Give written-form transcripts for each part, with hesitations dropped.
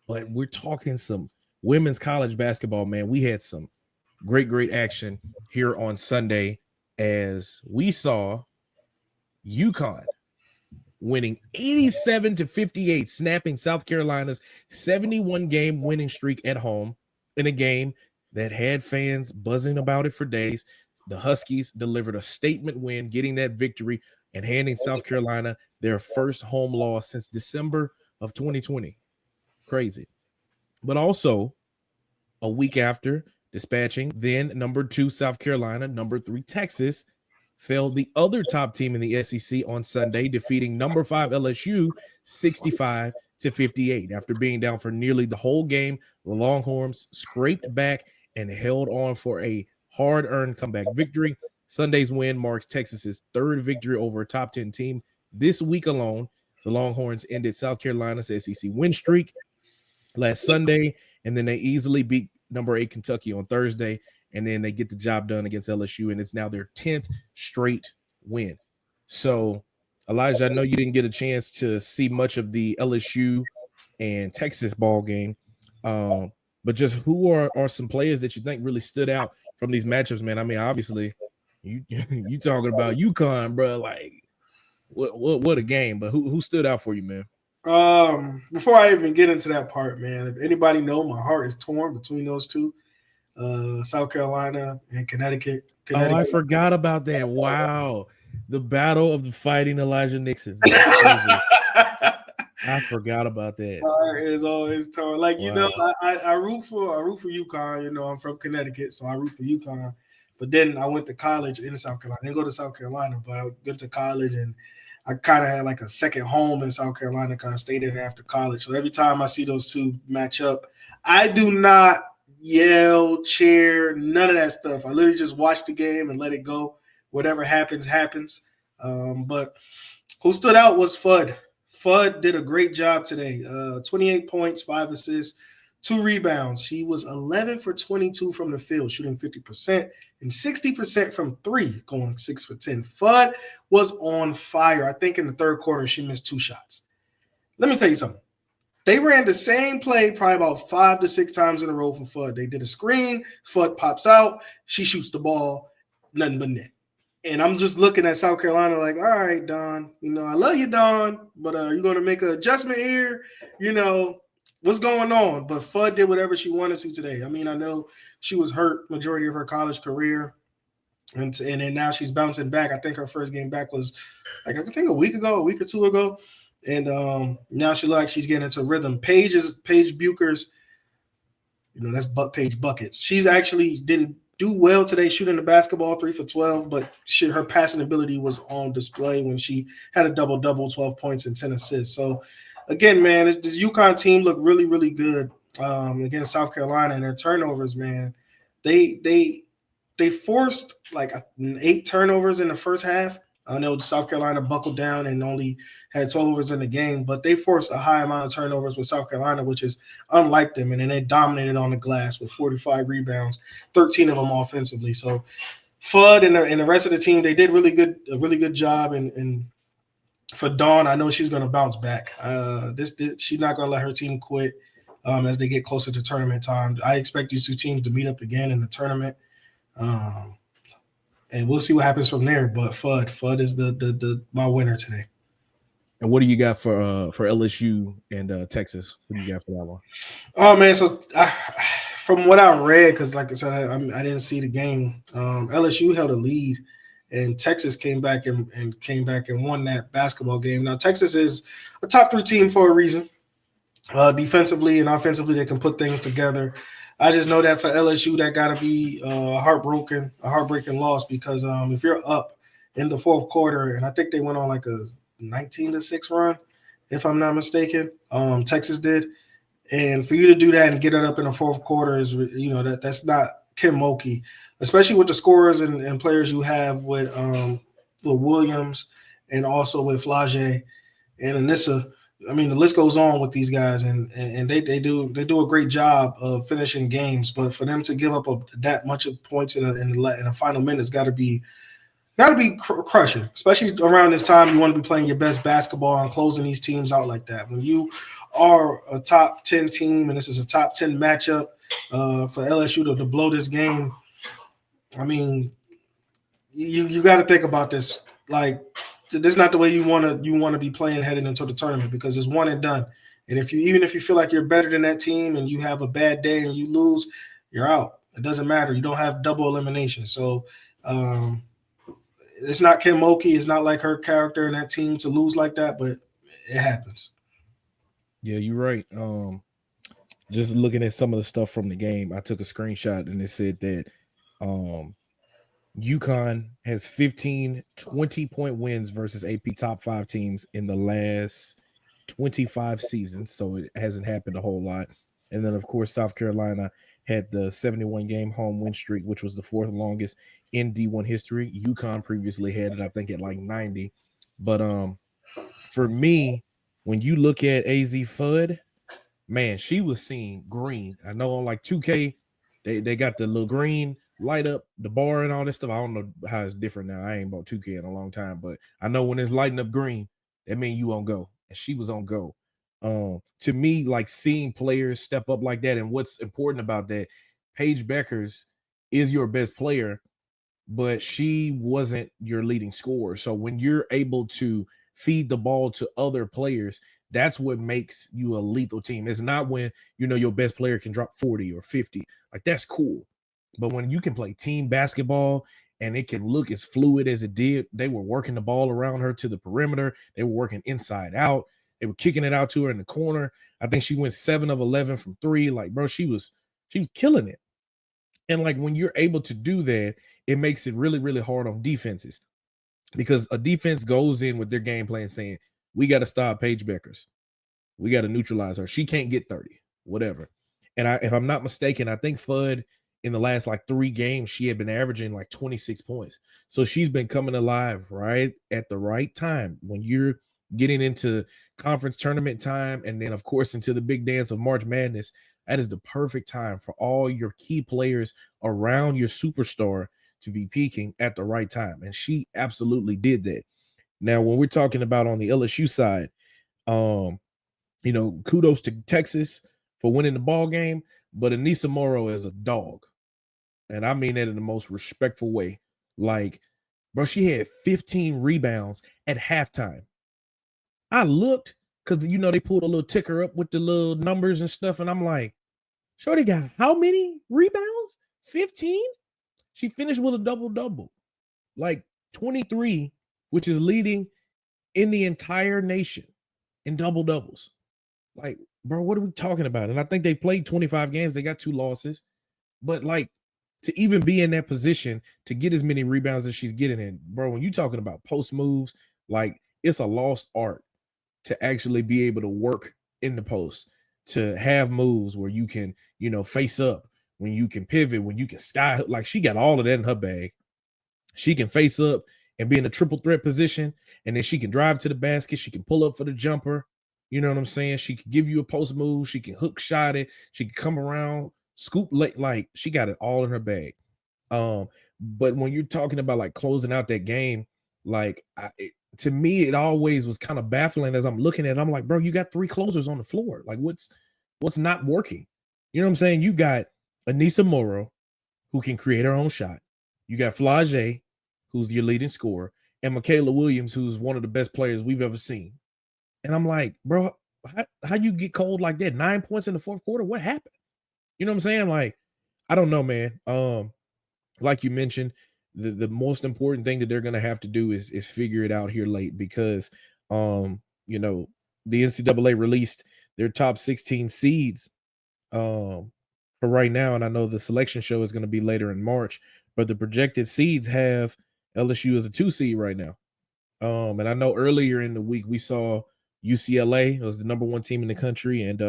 But we're talking some women's college basketball, man. We had some great action here on Sunday as we saw UConn winning 87-58, snapping South Carolina's 71 game winning streak at home in a game that had fans buzzing about it for days. The Huskies delivered a statement win, getting that victory and handing South Carolina their first home loss since December of 2020. Crazy. But also, a week after dispatching then number 2 South Carolina, number 3 Texas, fell the other top team in the SEC on Sunday, defeating number 5 LSU 65-58. After being down for nearly the whole game, the Longhorns scraped back and held on for a hard-earned comeback victory. Sunday's win marks Texas's third victory over a top 10 team this week alone. The Longhorns ended South Carolina's SEC win streak last Sunday, and then they easily beat number 8 Kentucky on Thursday, and then they get the job done against LSU, and it's now their 10th straight win. So, Elijah, I know you didn't get a chance to see much of the LSU and Texas ball game, but just who are some players that you think really stood out from these matchups, man? I mean, obviously, you talking about UConn, bro, like what a game, but who stood out for you, man? Before I even get into that part, man, if anybody know, my heart is torn between those two, South Carolina and Connecticut. Oh, I forgot about that. Wow. The battle of the fighting Elijah Nixons. I forgot about that. My heart is always torn. Like, you know, I root for UConn. You know, I'm from Connecticut, so I root for UConn. But then I went to college in South Carolina. I didn't go to South Carolina, but I went to college, and I kind of had like a second home in South Carolina. Kind of stayed there after college. So every time I see those two match up, I do not yell, cheer, none of that stuff. I literally just watch the game and let it go. Whatever happens, happens. But who stood out was Fudd. Fudd did a great job today. 28 points, 5 assists, 2 rebounds. She was 11 for 22 from the field, shooting 50%, and 60% from 3, going 6 for 10. Fudd was on fire. I think in the third quarter, she missed 2 shots. Let me tell you something. They ran the same play probably about 5 to 6 times in a row for Fudd. They did a screen. Fudd pops out. She shoots the ball. Nothing but net. And I'm just looking at South Carolina like, all right, Dawn, you know, I love you, Dawn, but you're going to make an adjustment here? You know, what's going on? But Fudd did whatever she wanted to today. I mean, I know she was hurt majority of her college career, and then now she's bouncing back. I think her first game back was, like, I think a week or 2 ago. And now she looks like she's getting into rhythm. Paige Buchers, you know, that's Paige Buckets. She's actually didn't do well today shooting the basketball, 3 for 12, but her passing ability was on display when she had a double-double, 12 points and 10 assists. So, again, man, this UConn team looked really, really good against South Carolina, and their turnovers, man. They forced like 8 turnovers in the first half. I know South Carolina buckled down and only had 12 overs in the game, but they forced a high amount of turnovers with South Carolina, which is unlike them. And then they dominated on the glass with 45 rebounds, 13 of them offensively. So Fudd and the rest of the team, they did a really good job. And for Dawn, I know she's going to bounce back. She's not going to let her team quit as they get closer to tournament time. I expect these two teams to meet up again in the tournament. And we'll see what happens from there. But Fudd is the my winner today. And what do you got for LSU and Texas? What do you got for that one? Oh man, so from what I read, because like I said, I didn't see the game. LSU held a lead, and Texas came back and won that basketball game. Now Texas is a top 3 team for a reason. Defensively and offensively, they can put things together. I just know that for LSU, that got to be a heartbreaking loss because if you're up in the fourth quarter, and I think they went on like a 19-6 run, if I'm not mistaken, Texas did, and for you to do that and get it up in the fourth quarter is, you know, that's not Kim Mulkey, especially with the scorers and players you have with Williams and also with Flage and Anissa. I mean, the list goes on with these guys, and they do a great job of finishing games. But for them to give up that much of points in the final minutes, got to be crushing. Especially around this time, you want to be playing your best basketball and closing these teams out like that. When you are a top 10 team, and this is a top 10 matchup for LSU to blow this game. I mean, you got to think about this. Like, this is not the way you want to be playing heading into the tournament, because it's one and done. And even if you feel like you're better than that team and you have a bad day and you lose, you're out. It doesn't matter. You don't have double elimination. So um, it's not Kim Mulkey. It's not like her character in that team to lose like that, but it happens. Yeah, you're right. Just looking at some of the stuff from the game, I took a screenshot and it said that um UConn has 15 20-point wins versus AP top 5 teams in the last 25 seasons. So it hasn't happened a whole lot. And then, of course, South Carolina had the 71 game home win streak, which was the fourth longest in D1 history. UConn previously had it, I think, at like 90. But for me, when you look at AZ Fudd, man, she was seeing green. I know on like 2K, they got the little green light up the bar and all this stuff. I don't know how it's different now. I ain't bought 2K in a long time, but I know when it's lighting up green, that means you on go. And she was on go. To me, like seeing players step up like that, and what's important about that, Paige Beckers is your best player, but she wasn't your leading scorer. So when you're able to feed the ball to other players, that's what makes you a lethal team. It's not when your best player can drop 40 or 50. Like, that's cool. But when you can play team basketball and it can look as fluid as it did, they were working the ball around her to the perimeter. They were working inside out. They were kicking it out to her in the corner. I think she went 7 of 11 from 3. Like, bro, she was killing it. And like when you're able to do that, it makes it really, really hard on defenses, because a defense goes in with their game plan saying, we got to stop Paige Beckers. We got to neutralize her. She can't get 30, whatever. And if I'm not mistaken, I think Fudd in the last like 3 games, she had been averaging like 26 points. So she's been coming alive right at the right time when you're getting into conference tournament time. And then, of course, into the big dance of March Madness. That is the perfect time for all your key players around your superstar to be peaking at the right time. And she absolutely did that. Now, when we're talking about on the LSU side, kudos to Texas for winning the ball game, but Anissa Morrow is a dog. And I mean that in the most respectful way. Like, bro, she had 15 rebounds at halftime. I looked because, they pulled a little ticker up with the little numbers and stuff. And I'm like, Shorty got how many rebounds? 15? She finished with a double-double. Like 23, which is leading in the entire nation in double-doubles. Like, bro, what are we talking about? And I think they played 25 games. They got 2 losses. But, like, to even be in that position to get as many rebounds as she's getting in, bro, when you're talking about post moves, like, it's a lost art to actually be able to work in the post, to have moves where you can, face up, when you can pivot, when you can sky. Like, she got all of that in her bag. She can face up and be in a triple threat position, and then she can drive to the basket. She can pull up for the jumper. You know what I'm saying? She can give you a post move. She can hook shot it. She can come around, scoop late. Like, she got it all in her bag. But when you're talking about like closing out that game, like to me, it always was kind of baffling as I'm looking at it. I'm like, bro, you got 3 closers on the floor. Like, what's not working? You know what I'm saying? You got Anissa Morrow, who can create her own shot. You got Flage, who's your leading scorer, and Michaela Williams, who's one of the best players we've ever seen. And I'm like, bro, how you get cold like that? 9 points in the fourth quarter? What happened? You know what I'm saying? Like, I don't know, man. Like you mentioned, the most important thing that they're gonna have to do is figure it out here late, because the NCAA released their top 16 seeds for right now, and I know the selection show is going to be later in March, but the projected seeds have LSU as a 2 seed right now. And I know earlier in the week we saw UCLA was the number 1 team in the country, and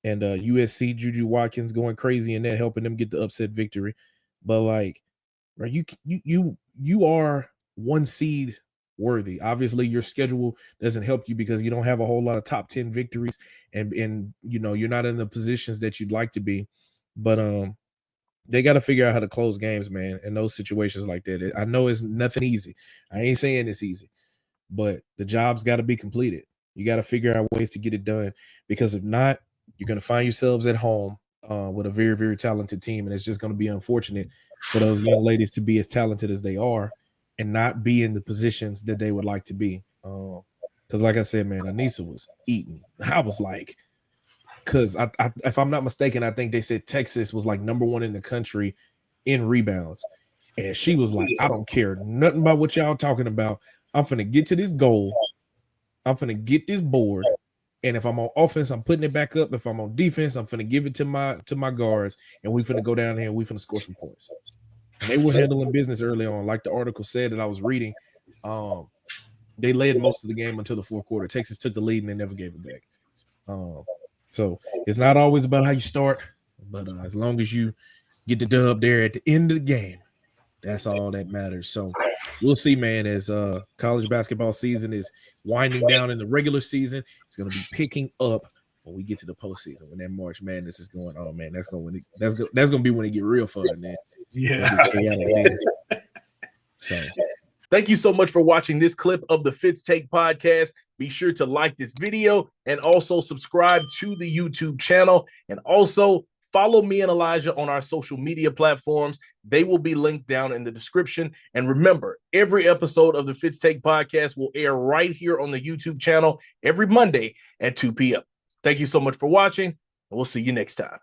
USC Juju Watkins going crazy in that, helping them get the upset victory. But like, right, you are 1 seed worthy. Obviously, your schedule doesn't help you because you don't have a whole lot of top 10 victories, and you're not in the positions that you'd like to be. But they got to figure out how to close games, man, in those situations like that. I know it's nothing easy. I ain't saying it's easy, but the job's got to be completed. You got to figure out ways to get it done, because if not, you're going to find yourselves at home with a very, very talented team. And it's just going to be unfortunate for those young ladies to be as talented as they are and not be in the positions that they would like to be. Because like I said, man, Anissa was eating. I was like, because if I'm not mistaken, I think they said Texas was like #1 in the country in rebounds. And she was like, I don't care nothing about what y'all talking about. I'm finna get to this goal. I'm finna get this board. And if I'm on offense, I'm putting it back up. If I'm on defense, I'm finna give it to my guards. And we finna go down here and we finna score some points. And they were handling business early on. Like the article said that I was reading, they led most of the game until the fourth quarter. Texas took the lead and they never gave it back. So it's not always about how you start, but as long as you get the dub there at the end of the game, that's all that matters. So we'll see, man, as college basketball season is winding down in the regular season. It's going to be picking up when we get to the postseason, when that March Madness is going on, man. That's going to be when it get real fun, man. Yeah. So thank you so much for watching this clip of the Fitz Take podcast. Be sure to like this video and also subscribe to the YouTube channel, and also follow me and Elijah on our social media platforms. They will be linked down in the description. And remember, every episode of the Fitz Take podcast will air right here on the YouTube channel every Monday at 2 p.m. Thank you so much for watching, and we'll see you next time.